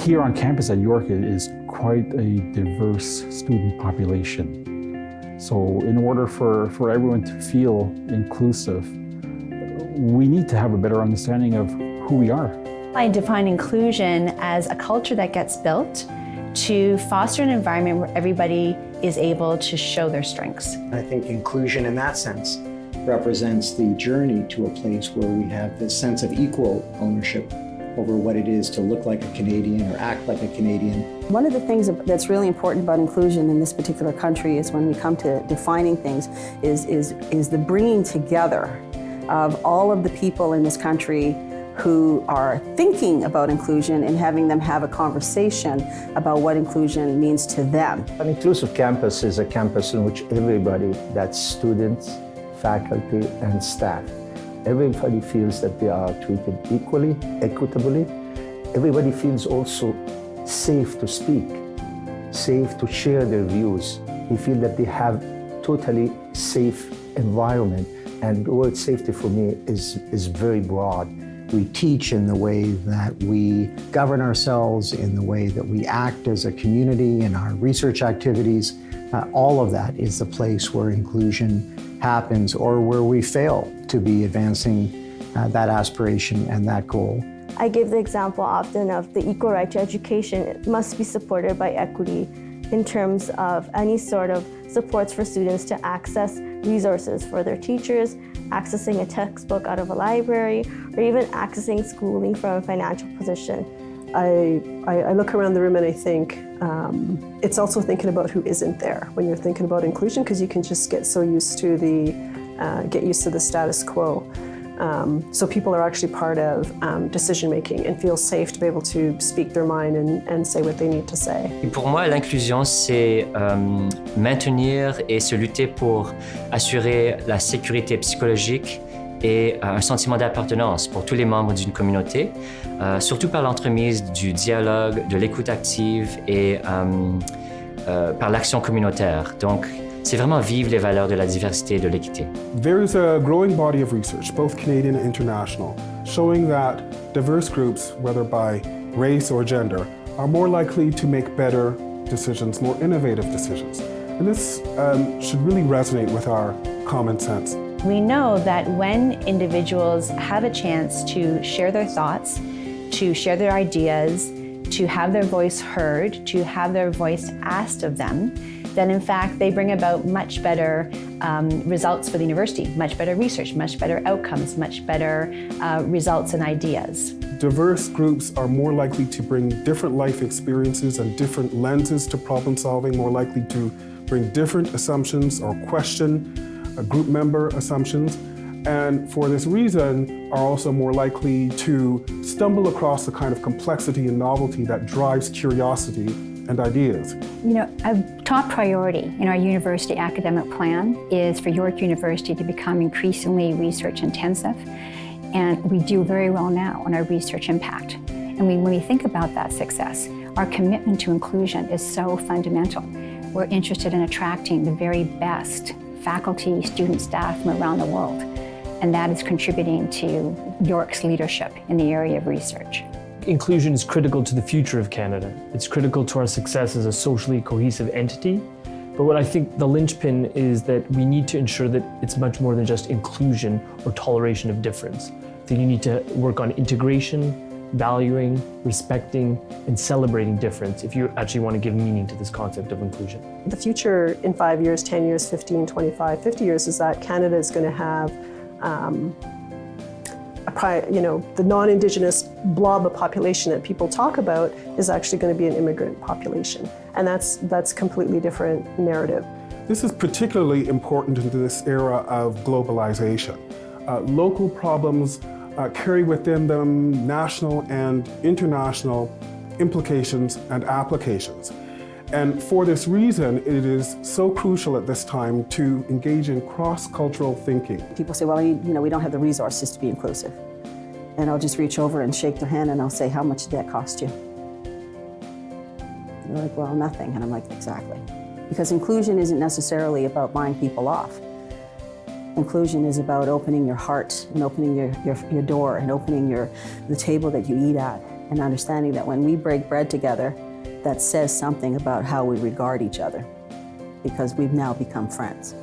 Here on campus at York, it is quite a diverse student population. So in order for everyone to feel inclusive, we need to have a better understanding of who we are. I define inclusion as a culture that gets built to foster an environment where everybody is able to show their strengths. I think inclusion in that sense represents the journey to a place where we have this sense of equal ownership over what it is to look like a Canadian or act like a Canadian. One of the things that's really important about inclusion in this particular country is when we come to defining things is the bringing together of all of the people in this country who are thinking about inclusion and having them have a conversation about what inclusion means to them. An inclusive campus is a campus in which everybody, that's students, faculty, and staff, everybody feels that they are treated equally, equitably. Everybody feels also safe to speak, safe to share their views. They feel that they have totally safe environment. And the word safety for me is very broad. We teach in the way that we govern ourselves, in the way that we act as a community in our research activities. All of that is the place where inclusion happens or where we fail to be advancing that aspiration and that goal. I give the example often of the equal right to education. It must be supported by equity in terms of any sort of supports for students to access resources for their teachers, accessing a textbook out of a library, or even accessing schooling from a financial position. I look around the room and I think it's also thinking about who isn't there when you're thinking about inclusion, because you can just get so used to the status quo. So people are actually part of decision making and feel safe to be able to speak their mind and say what they need to say. Et pour moi, l'inclusion, c'est maintenir et se lutter pour assurer la sécurité psychologique et un sentiment d'appartenance pour tous les membres d'une communauté, surtout par l'entremise du dialogue, de l'écoute active et par l'action communautaire. Donc, c'est vraiment vivre les valeurs de la diversité et de l'équité. There is a growing body of research, both Canadian and international, showing that diverse groups, whether by race or gender, are more likely to make better decisions, more innovative decisions. And this should really resonate with our common sense. We know that when individuals have a chance to share their thoughts, to share their ideas, to have their voice heard, to have their voice asked of them, then in fact they bring about much better results for the university, much better research, much better outcomes, much better results and ideas. Diverse groups are more likely to bring different life experiences and different lenses to problem solving, more likely to bring different assumptions or question group member assumptions, and for this reason are also more likely to stumble across the kind of complexity and novelty that drives curiosity and ideas. You know, a top priority in our university academic plan is for York University to become increasingly research intensive, and we do very well now on our research impact. And when we think about that success, our commitment to inclusion is so fundamental. We're interested in attracting the very best faculty, student, staff from around the world, and that is contributing to York's leadership in the area of research. Inclusion is critical to the future of Canada. It's critical to our success as a socially cohesive entity. But what I think the linchpin is that we need to ensure that it's much more than just inclusion or toleration of difference. I think you need to work on integration, valuing, respecting, and celebrating difference if you actually want to give meaning to this concept of inclusion. The future in 5 years, 10 years, 15, 25, 50 years is that Canada is going to have the non-Indigenous blob of population that people talk about is actually going to be an immigrant population. And that's completely different narrative. This is particularly important in this era of globalization. Local problems carry within them national and international implications and applications. And for this reason, it is so crucial at this time to engage in cross-cultural thinking. People say, well, we don't have the resources to be inclusive. And I'll just reach over and shake their hand and I'll say, how much did that cost you? And they're like, well, nothing. And I'm like, exactly. Because inclusion isn't necessarily about buying people off. Inclusion is about opening your heart and opening your door and opening the table that you eat at and understanding that when we break bread together, that says something about how we regard each other, because we've now become friends.